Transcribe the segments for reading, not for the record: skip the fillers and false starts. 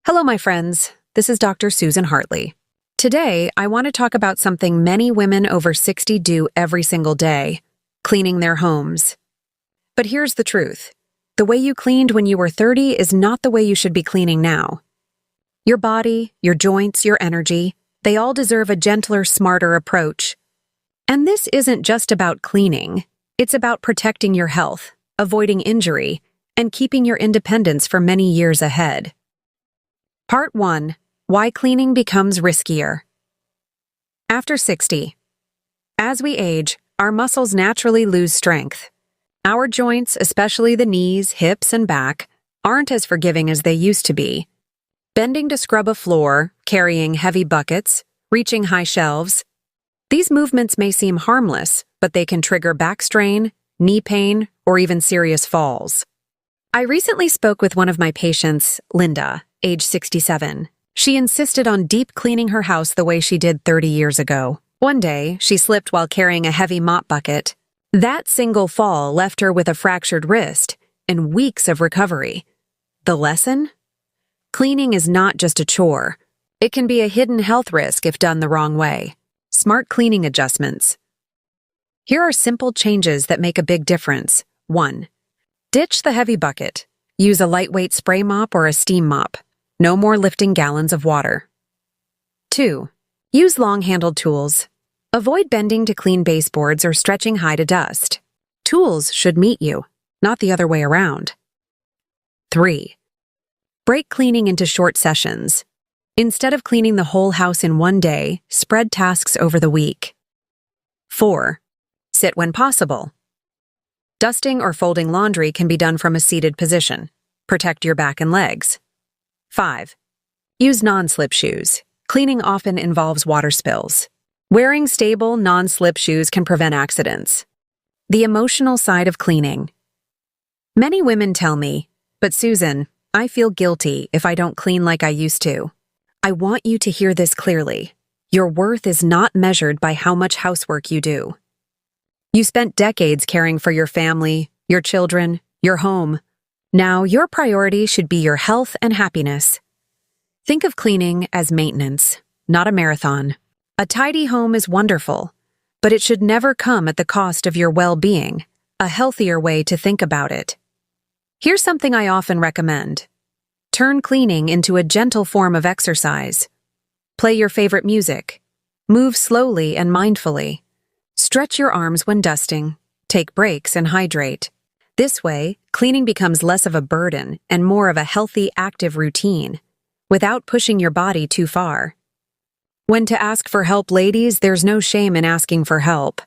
Hello, my friends. This is Dr. Susan Hartley. Today, I want to talk about something many women over 60 do every single day, cleaning their homes. But here's the truth. The way you cleaned when you were 30 is not the way you should be cleaning now. Your body, your joints, your energy, they all deserve a gentler, smarter approach. And this isn't just about cleaning. It's about protecting your health, avoiding injury, and keeping your independence for many years ahead. Part 1. Why cleaning becomes riskier. After 60. As we age, our muscles naturally lose strength. Our joints, especially the knees, hips, and back, aren't as forgiving as they used to be. Bending to scrub a floor, carrying heavy buckets, reaching high shelves. These movements may seem harmless, but they can trigger back strain, knee pain, or even serious falls. I recently spoke with one of my patients, Linda, age 67. She insisted on deep cleaning her house the way she did 30 years ago. One day, she slipped while carrying a heavy mop bucket. That single fall left her with a fractured wrist and weeks of recovery. The lesson? Cleaning is not just a chore. It can be a hidden health risk if done the wrong way. Smart cleaning adjustments. Here are simple changes that make a big difference. 1. Ditch the heavy bucket. Use a lightweight spray mop or a steam mop. No more lifting gallons of water. 2. Use long-handled tools. Avoid bending to clean baseboards or stretching high to dust. Tools should meet you, not the other way around. 3. Break cleaning into short sessions. Instead of cleaning the whole house in one day, spread tasks over the week. 4. Sit when possible. Dusting or folding laundry can be done from a seated position. Protect your back and legs. 5. Use non-slip shoes. Cleaning often involves water spills. Wearing stable, non-slip shoes can prevent accidents. The emotional side of cleaning. Many women tell me, "But Susan, I feel guilty if I don't clean like I used to." I want you to hear this clearly. Your worth is not measured by how much housework you do. You spent decades caring for your family, your children, your home. Now, your priority should be your health and happiness. Think of cleaning as maintenance, not a marathon. A tidy home is wonderful, but it should never come at the cost of your well-being, a healthier way to think about it. Here's something I often recommend. Turn cleaning into a gentle form of exercise. Play your favorite music. Move slowly and mindfully. Stretch your arms when dusting. Take breaks and hydrate. This way, cleaning becomes less of a burden and more of a healthy, active routine, without pushing your body too far. When to ask for help, ladies, there's no shame in asking for help.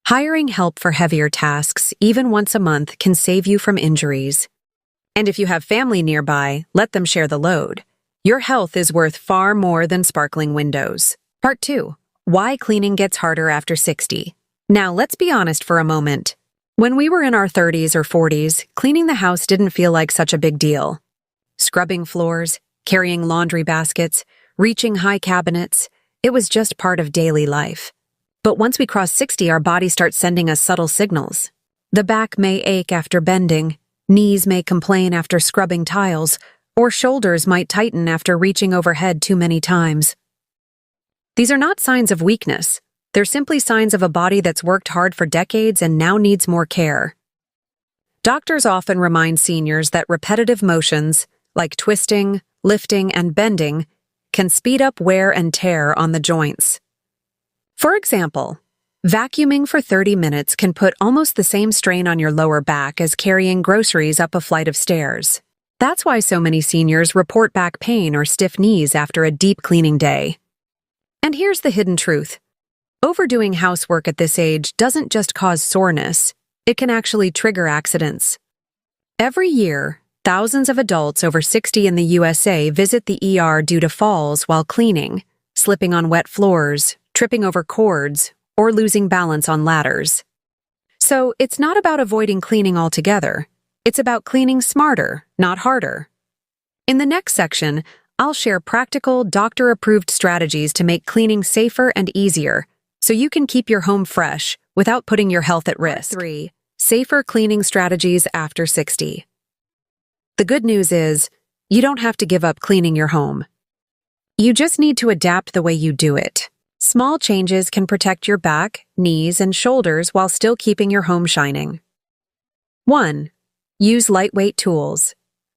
Hiring help for heavier tasks, even once a month, can save you from injuries. And if you have family nearby, let them share the load. Your health is worth far more than sparkling windows. Part 2. Why cleaning gets harder after 60. Now, let's be honest for a moment. When we were in our 30s or 40s, cleaning the house didn't feel like such a big deal. Scrubbing floors, carrying laundry baskets, reaching high cabinets, it was just part of daily life. But once we cross 60, our body starts sending us subtle signals. The back may ache after bending, knees may complain after scrubbing tiles, or shoulders might tighten after reaching overhead too many times. These are not signs of weakness. They're simply signs of a body that's worked hard for decades and now needs more care. Doctors often remind seniors that repetitive motions, like twisting, lifting, and bending, can speed up wear and tear on the joints. For example, vacuuming for 30 minutes can put almost the same strain on your lower back as carrying groceries up a flight of stairs. That's why so many seniors report back pain or stiff knees after a deep cleaning day. And here's the hidden truth. Overdoing housework at this age doesn't just cause soreness, it can actually trigger accidents. Every year, thousands of adults over 60 in the USA visit the ER due to falls while cleaning, slipping on wet floors, tripping over cords, or losing balance on ladders. So it's not about avoiding cleaning altogether. It's about cleaning smarter, not harder. In the next section, I'll share practical, doctor-approved strategies to make cleaning safer and easier, so you can keep your home fresh without putting your health at risk. 3. Safer cleaning strategies after 60. The good news is, You don't have to give up cleaning your home. You just need to adapt the way you do it. Small changes can protect your back, knees, and shoulders while still keeping your home shining. 1. Use lightweight tools.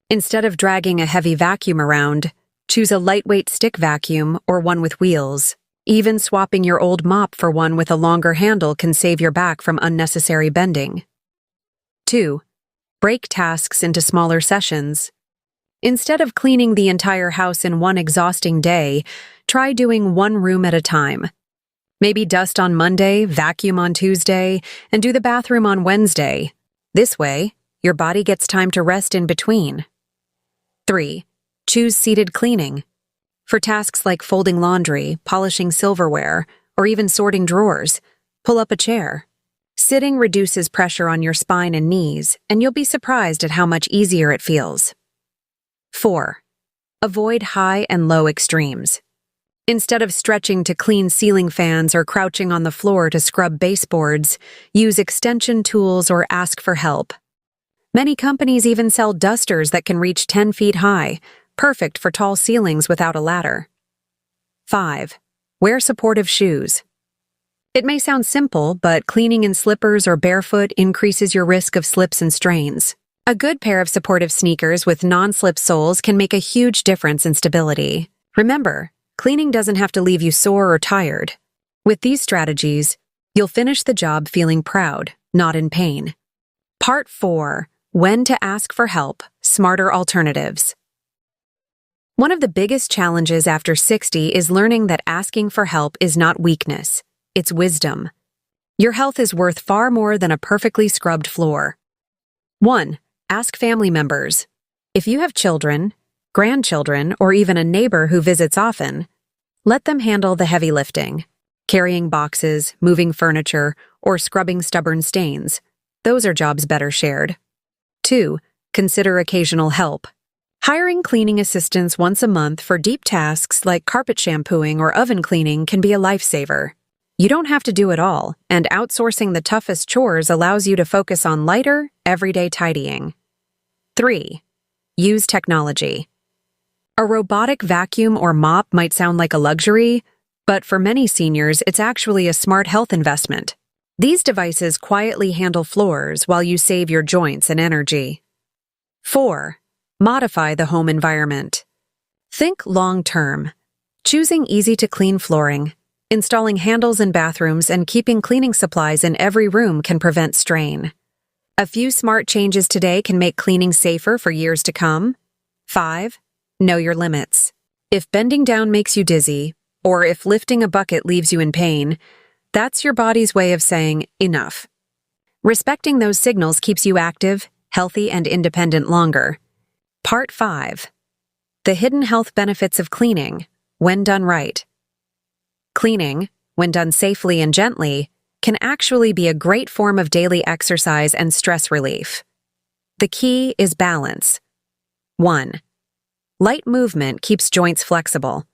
Instead of dragging a heavy vacuum around, choose a lightweight stick vacuum or one with wheels. Even swapping your old mop for one with a longer handle can save your back from unnecessary bending. 2. Break tasks into smaller sessions. Instead of cleaning the entire house in one exhausting day, try doing one room at a time. Maybe dust on Monday, vacuum on Tuesday, and do the bathroom on Wednesday. This way, your body gets time to rest in between. 3. Choose seated cleaning. For tasks like folding laundry, polishing silverware, or even sorting drawers, pull up a chair. Sitting reduces pressure on your spine and knees, and you'll be surprised at how much easier it feels. 4. Avoid high and low extremes. Instead of stretching to clean ceiling fans or crouching on the floor to scrub baseboards, use extension tools or ask for help. Many companies even sell dusters that can reach 10 feet high, perfect for tall ceilings without a ladder. 5. Wear supportive shoes. It may sound simple, but cleaning in slippers or barefoot increases your risk of slips and strains. A good pair of supportive sneakers with non-slip soles can make a huge difference in stability. Remember, cleaning doesn't have to leave you sore or tired. With these strategies, you'll finish the job feeling proud, not in pain. Part 4. When to ask for help, smarter alternatives. One of the biggest challenges after 60 is learning that asking for help is not weakness, it's wisdom. Your health is worth far more than a perfectly scrubbed floor. 1. Ask family members. If you have children, grandchildren, or even a neighbor who visits often, let them handle the heavy lifting. Carrying boxes, moving furniture, or scrubbing stubborn stains. Those are jobs better shared. 2. Consider occasional help. Hiring cleaning assistants once a month for deep tasks like carpet shampooing or oven cleaning can be a lifesaver. You don't have to do it all, and outsourcing the toughest chores allows you to focus on lighter, everyday tidying. 3. Use technology. A robotic vacuum or mop might sound like a luxury, but for many seniors, it's actually a smart health investment. These devices quietly handle floors while you save your joints and energy. 4. Modify the home environment. Think long-term. Choosing easy-to-clean flooring, installing handles in bathrooms, and keeping cleaning supplies in every room can prevent strain. A few smart changes today can make cleaning safer for years to come. 5. Know your limits. If bending down makes you dizzy, or if lifting a bucket leaves you in pain, that's your body's way of saying, enough. Respecting those signals keeps you active, healthy, and independent longer. Part 5. The hidden health benefits of cleaning, when done right. Cleaning, when done safely and gently, can actually be a great form of daily exercise and stress relief. The key is balance. 1. Light movement keeps joints flexible.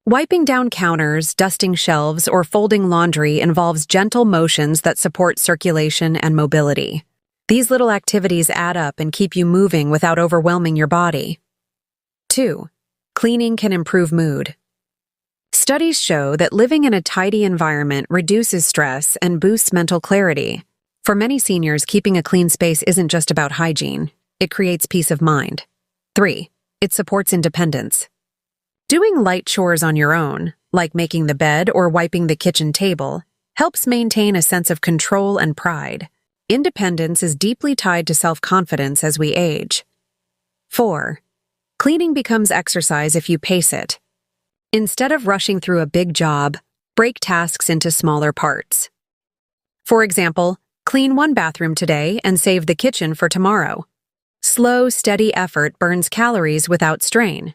Wiping down counters, dusting shelves, or folding laundry involves gentle motions that support circulation and mobility. These little activities add up and keep you moving without overwhelming your body. 2. Cleaning can improve mood. Studies show that living in a tidy environment reduces stress and boosts mental clarity. For many seniors, keeping a clean space isn't just about hygiene. It creates peace of mind. 3. It supports independence. Doing light chores on your own, like making the bed or wiping the kitchen table, helps maintain a sense of control and pride. Independence is deeply tied to self-confidence as we age. 4. Cleaning becomes exercise if you pace it. Instead of rushing through a big job, break tasks into smaller parts. For example, clean one bathroom today and save the kitchen for tomorrow. Slow, steady effort burns calories without strain.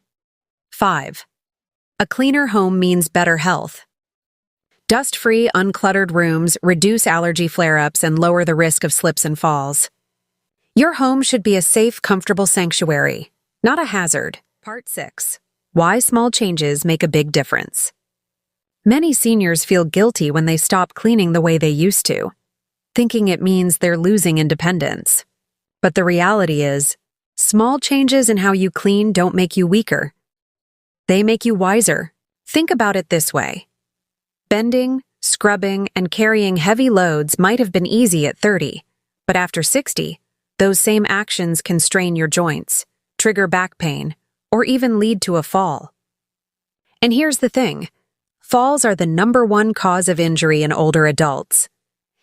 5. A cleaner home means better health. Dust-free, uncluttered rooms reduce allergy flare-ups and lower the risk of slips and falls. Your home should be a safe, comfortable sanctuary, not a hazard. Part 6. Why small changes make a big difference. Many seniors feel guilty when they stop cleaning the way they used to, thinking it means they're losing independence. But the reality is, Small changes in how you clean don't make you weaker. They make you wiser. Think about it this way. Bending, scrubbing, and carrying heavy loads might have been easy at 30, but after 60, those same actions can strain your joints, trigger back pain, or even lead to a fall. And here's the thing. Falls are the #1 cause of injury in older adults.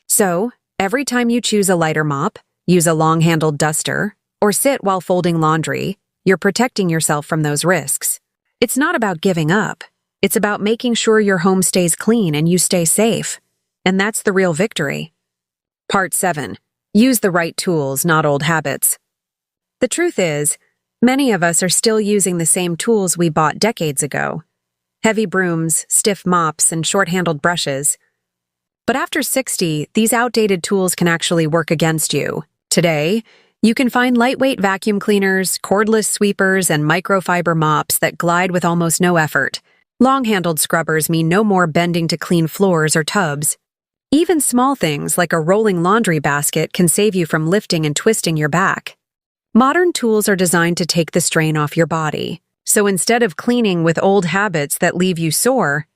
So, every time you choose a lighter mop, use a long-handled duster, or sit while folding laundry, you're protecting yourself from those risks. It's not about giving up. It's about making sure your home stays clean and you stay safe. And that's the real victory. Part 7. Use the right tools, not old habits. The truth is, many of us are still using the same tools we bought decades ago. Heavy brooms, stiff mops, and short-handled brushes. But after 60, these outdated tools can actually work against you. Today, you can find lightweight vacuum cleaners, cordless sweepers, and microfiber mops that glide with almost no effort. Long-handled scrubbers mean no more bending to clean floors or tubs. Even small things like a rolling laundry basket can save you from lifting and twisting your back. Modern tools are designed to take the strain off your body. So instead of cleaning with old habits that leave you sore,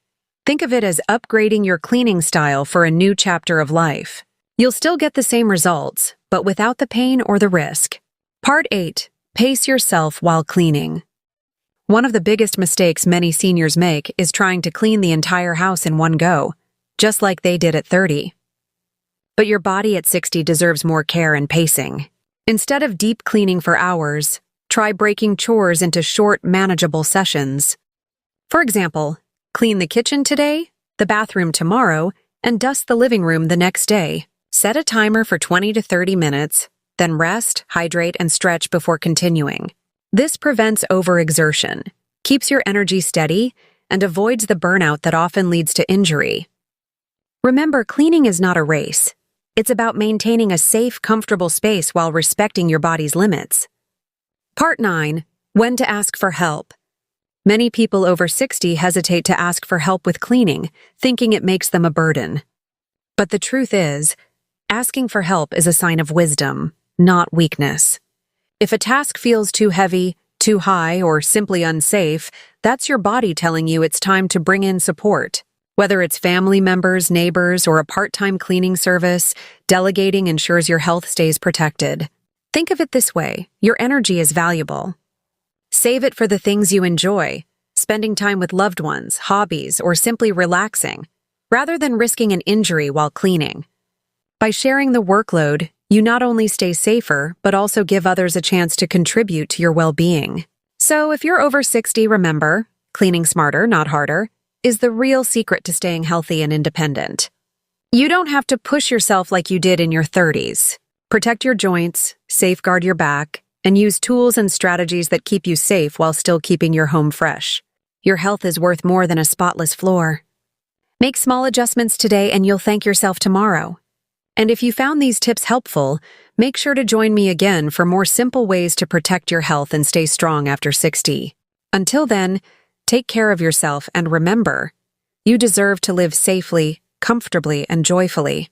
think of it as upgrading your cleaning style for a new chapter of life. You'll still get the same results, but without the pain or the risk. Part 8. Pace yourself while cleaning. One of the biggest mistakes many seniors make is trying to clean the entire house in one go, just like they did at 30. But your body at 60 deserves more care and pacing. Instead of deep cleaning for hours, try breaking chores into short, manageable sessions. For example, clean the kitchen today, the bathroom tomorrow, and dust the living room the next day. Set a timer for 20 to 30 minutes, then rest, hydrate, and stretch before continuing. This prevents overexertion, keeps your energy steady, and avoids the burnout that often leads to injury. Remember, cleaning is not a race. It's about maintaining a safe, comfortable space while respecting your body's limits. Part 9. When to ask for help. Many people over 60 hesitate to ask for help with cleaning, thinking it makes them a burden. But the truth is, asking for help is a sign of wisdom, not weakness. If a task feels too heavy, too high, or simply unsafe, that's your body telling you it's time to bring in support. Whether it's family members, neighbors, or a part-time cleaning service, delegating ensures your health stays protected. Think of it this way: your energy is valuable. Save it for the things you enjoy, spending time with loved ones, hobbies, or simply relaxing, rather than risking an injury while cleaning. By sharing the workload, you not only stay safer, but also give others a chance to contribute to your well-being. So if you're over 60, remember, cleaning smarter, not harder, is the real secret to staying healthy and independent. You don't have to push yourself like you did in your 30s. Protect your joints, safeguard your back, and use tools and strategies that keep you safe while still keeping your home fresh. Your health is worth more than a spotless floor. Make small adjustments today and you'll thank yourself tomorrow. And if you found these tips helpful, make sure to join me again for more simple ways to protect your health and stay strong after 60. Until then, take care of yourself and remember, you deserve to live safely, comfortably, and joyfully.